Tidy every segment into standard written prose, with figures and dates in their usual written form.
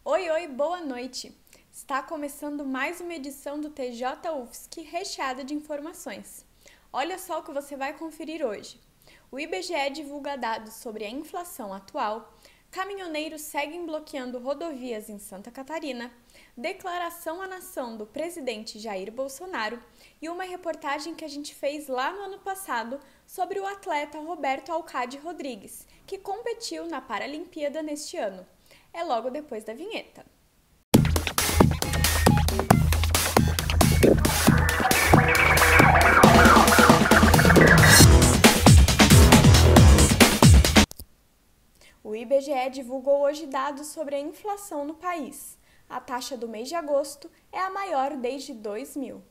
Oi, oi, boa noite! Está começando mais uma edição do TJ UFSC recheada de informações. Olha só o que você vai conferir hoje. O IBGE divulga dados sobre a inflação atual, caminhoneiros seguem bloqueando rodovias em Santa Catarina, declaração à nação do presidente Jair Bolsonaro e uma reportagem que a gente fez lá no ano passado sobre o atleta Roberto Alcade Rodrigues, que competiu na Paralimpíada neste ano. É logo depois da vinheta. O IBGE divulgou hoje dados sobre a inflação no país. A taxa do mês de agosto é a maior desde 2000.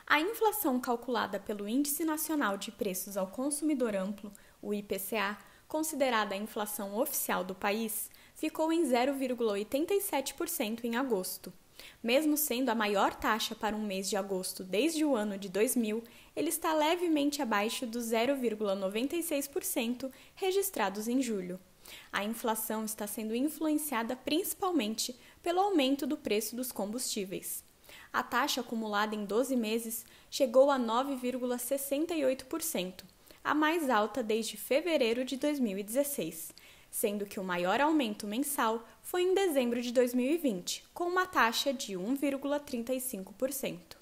A inflação calculada pelo Índice Nacional de Preços ao Consumidor Amplo, o IPCA, considerada a inflação oficial do país, ficou em 0,87% em agosto. Mesmo sendo a maior taxa para um mês de agosto desde o ano de 2000, ele está levemente abaixo dos 0,96% registrados em julho. A inflação está sendo influenciada principalmente pelo aumento do preço dos combustíveis. A taxa acumulada em 12 meses chegou a 9,68%, a mais alta desde fevereiro de 2016, sendo que o maior aumento mensal foi em dezembro de 2020, com uma taxa de 1,35%.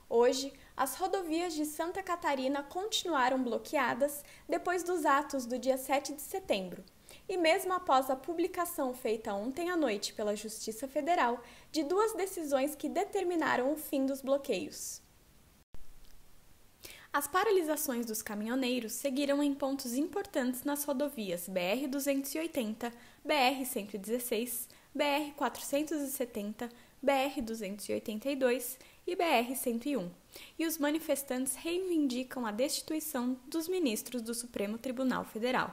Hoje, as rodovias de Santa Catarina continuaram bloqueadas depois dos atos do dia 7 de setembro, e mesmo após a publicação feita ontem à noite pela Justiça Federal de duas decisões que determinaram o fim dos bloqueios. As paralisações dos caminhoneiros seguiram em pontos importantes nas rodovias BR-280, BR-116, BR-470, BR-282 e BR-101, e os manifestantes reivindicam a destituição dos ministros do Supremo Tribunal Federal.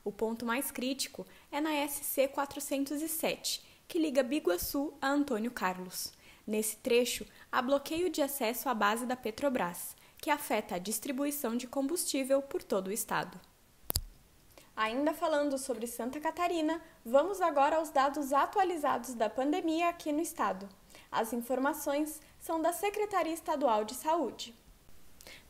O ponto mais crítico é na SC-407, que liga Biguaçu a Antônio Carlos. Nesse trecho, há bloqueio de acesso à base da Petrobras, que afeta a distribuição de combustível por todo o estado. Ainda falando sobre Santa Catarina, vamos agora aos dados atualizados da pandemia aqui no estado. As informações são da Secretaria Estadual de Saúde.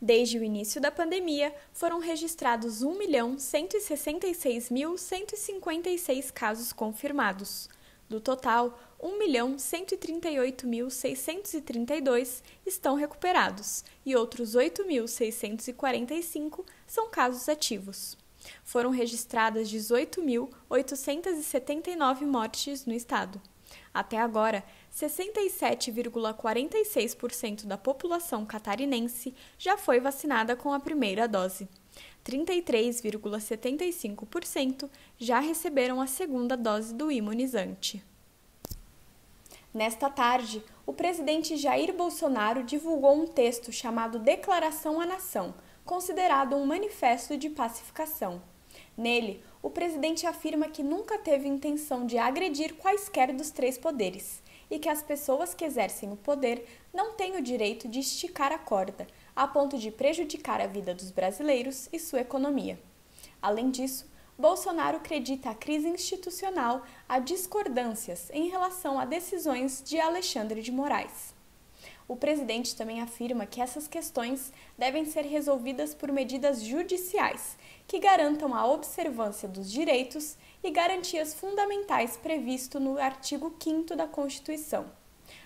Desde o início da pandemia, foram registrados 1.166.156 casos confirmados. Do total, 1.138.632 estão recuperados e outros 8.645 são casos ativos. Foram registradas 18.879 mortes no estado. Até agora, 67,46% da população catarinense já foi vacinada com a primeira dose. 33,75% já receberam a segunda dose do imunizante. Nesta tarde, o presidente Jair Bolsonaro divulgou um texto chamado Declaração à Nação, considerado um manifesto de pacificação. Nele, o presidente afirma que nunca teve intenção de agredir quaisquer dos três poderes e que as pessoas que exercem o poder não têm o direito de esticar a corda, a ponto de prejudicar a vida dos brasileiros e sua economia. Além disso, Bolsonaro acredita a crise institucional a discordâncias em relação a decisões de Alexandre de Moraes. O presidente também afirma que essas questões devem ser resolvidas por medidas judiciais que garantam a observância dos direitos e garantias fundamentais previsto no artigo 5º da Constituição.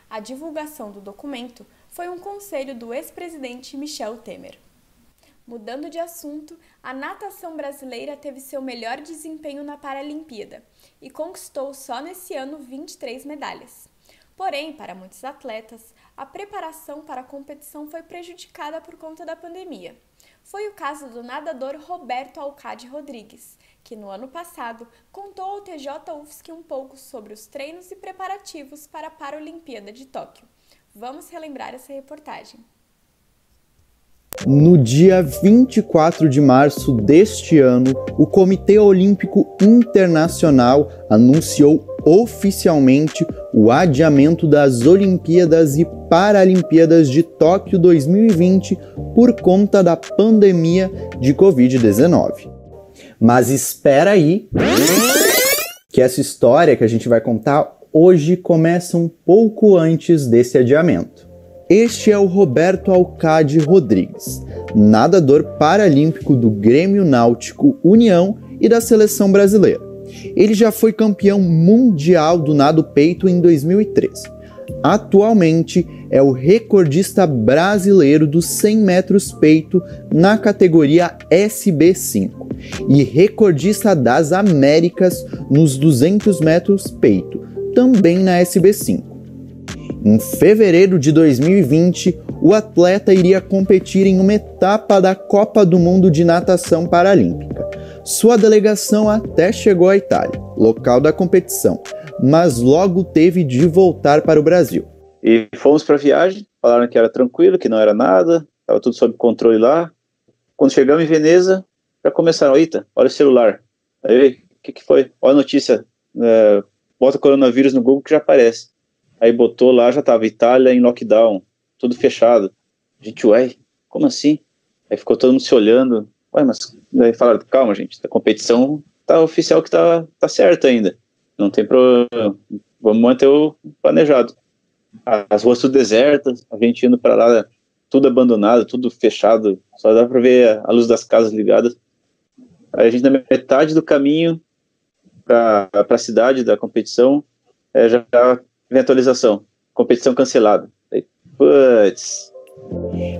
A divulgação do documento foi um conselho do ex-presidente Michel Temer. Mudando de assunto, a natação brasileira teve seu melhor desempenho na Paralimpíada e conquistou só nesse ano 23 medalhas. Porém, para muitos atletas, a preparação para a competição foi prejudicada por conta da pandemia. Foi o caso do nadador Roberto Alcade Rodrigues, que no ano passado contou ao TJ UFSC um pouco sobre os treinos e preparativos para a Paralimpíada de Tóquio. Vamos relembrar essa reportagem. No dia 24 de março deste ano, o Comitê Olímpico Internacional anunciou oficialmente o adiamento das Olimpíadas e Paralimpíadas de Tóquio 2020 por conta da pandemia de Covid-19. Mas espera aí, que essa história que a gente vai contar hoje começa um pouco antes desse adiamento. Este é o Roberto Alcade Rodrigues, nadador paralímpico do Grêmio Náutico União e da seleção brasileira. Ele já foi campeão mundial do nado peito em 2013. Atualmente é o recordista brasileiro dos 100 metros peito na categoria SB5 e recordista das Américas nos 200 metros peito, também na SB5. Em fevereiro de 2020, o atleta iria competir em uma etapa da Copa do Mundo de Natação Paralímpica. Sua delegação até chegou à Itália, local da competição, mas logo teve de voltar para o Brasil. E fomos para a viagem, falaram que era tranquilo, que não era nada, estava tudo sob controle lá. Quando chegamos em Veneza, já começaram, eita, olha o celular. Aí, o que foi? Olha a notícia, bota coronavírus no Google que já aparece. Aí botou lá, já estava Itália em lockdown, tudo fechado. A gente, ué, como assim? Aí ficou todo mundo se olhando. Ué, mas aí falaram, calma gente, a competição tá oficial que tá certa ainda. Não tem problema, vamos manter o planejado. As ruas tudo desertas, a gente indo para lá, tudo abandonado, tudo fechado, só dá para ver a luz das casas ligadas. Aí a gente, na metade do caminho para a cidade da competição, já vem a atualização, competição cancelada. Aí, putz.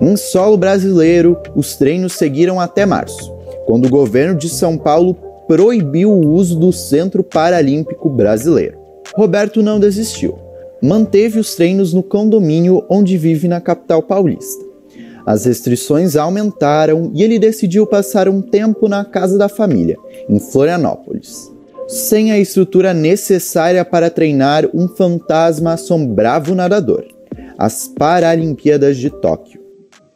Em solo brasileiro, os treinos seguiram até março, quando o governo de São Paulo proibiu o uso do Centro Paralímpico Brasileiro. Roberto não desistiu. Manteve os treinos no condomínio onde vive na capital paulista. As restrições aumentaram e ele decidiu passar um tempo na casa da família, em Florianópolis. Sem a estrutura necessária para treinar, um fantasma assombrava o nadador: as Paralimpíadas de Tóquio.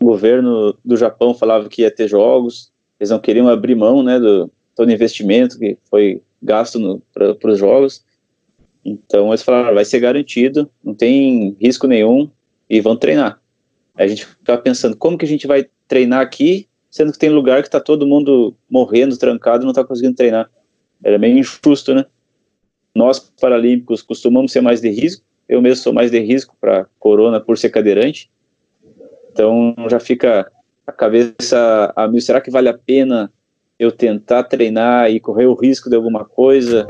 O governo do Japão falava que ia ter jogos, eles não queriam abrir mão, né, do todo investimento que foi gasto para os jogos. Então eles falaram, vai ser garantido, não tem risco nenhum e vão treinar. Aí a gente ficava pensando, como que a gente vai treinar aqui, sendo que tem lugar que está todo mundo morrendo, trancado e não está conseguindo treinar. Era meio injusto, né? Nós, paralímpicos, costumamos ser mais de risco, eu mesmo sou mais de risco para corona por ser cadeirante. Então já fica a cabeça a mil, será que vale a pena eu tentar treinar e correr o risco de alguma coisa?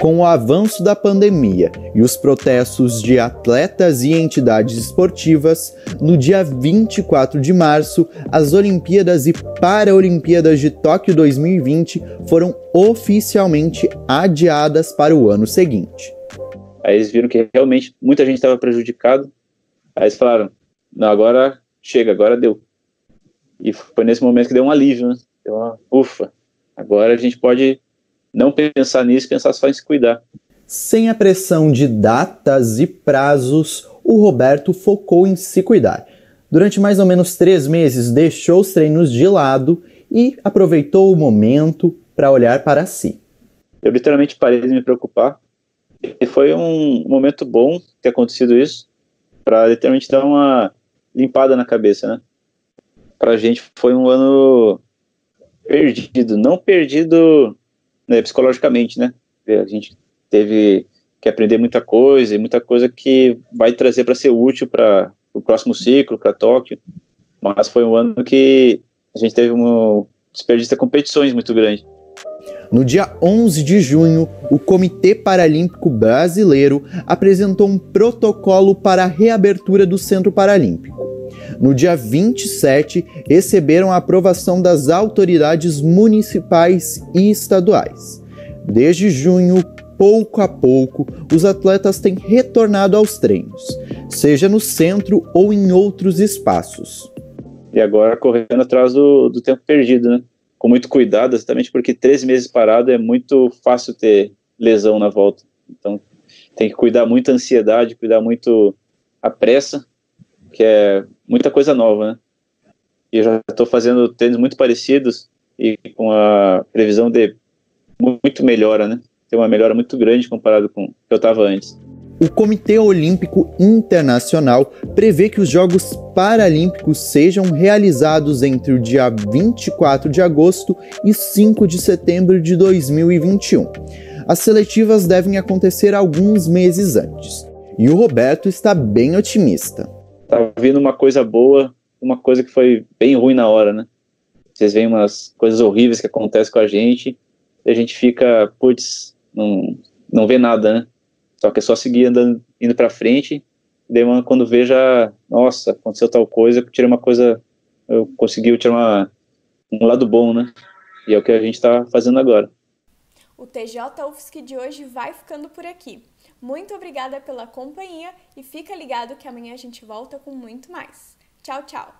Com o avanço da pandemia e os protestos de atletas e entidades esportivas, no dia 24 de março, as Olimpíadas e Paralimpíadas de Tóquio 2020 foram oficialmente adiadas para o ano seguinte. Aí eles viram que realmente muita gente estava prejudicada. Aí eles falaram, não, agora chega, agora deu. E foi nesse momento que deu um alívio, né? Deu uma ufa, agora a gente pode não pensar nisso, pensar só em se cuidar. Sem a pressão de datas e prazos, o Roberto focou em se cuidar. Durante mais ou menos 3 meses, deixou os treinos de lado e aproveitou o momento para olhar para si. Eu literalmente parei de me preocupar. E foi um momento bom ter acontecido isso, para literalmente dar uma limpada na cabeça, né? Pra gente foi um ano perdido, não perdido, né, psicologicamente, né? A gente teve que aprender muita coisa, e muita coisa que vai trazer para ser útil para o próximo ciclo, para Tóquio. Mas foi um ano que a gente teve um desperdício de competições muito grande. No dia 11 de junho, o Comitê Paralímpico Brasileiro apresentou um protocolo para a reabertura do Centro Paralímpico. No dia 27, receberam a aprovação das autoridades municipais e estaduais. Desde junho, pouco a pouco, os atletas têm retornado aos treinos, seja no centro ou em outros espaços. E agora correndo atrás do tempo perdido, né? Com muito cuidado, exatamente porque 3 meses parado é muito fácil ter lesão na volta. Então tem que cuidar muito a ansiedade, cuidar muito a pressa, que é muita coisa nova, né? E eu já estou fazendo treinos muito parecidos e com a previsão de muito melhora, né? Tem uma melhora muito grande comparado com o que eu estava antes. O Comitê Olímpico Internacional prevê que os Jogos Paralímpicos sejam realizados entre o dia 24 de agosto e 5 de setembro de 2021. As seletivas devem acontecer alguns meses antes. E o Roberto está bem otimista. Tá vindo uma coisa boa, uma coisa que foi bem ruim na hora, né? Vocês veem umas coisas horríveis que acontecem com a gente, e a gente fica, putz, não vê nada, né? Só que é só seguir andando, indo pra frente, e daí quando vê já, nossa, aconteceu tal coisa, eu consegui tirar um lado bom, né? E é o que a gente tá fazendo agora. O TJ UFSC de hoje vai ficando por aqui. Muito obrigada pela companhia e fica ligado que amanhã a gente volta com muito mais. Tchau, tchau!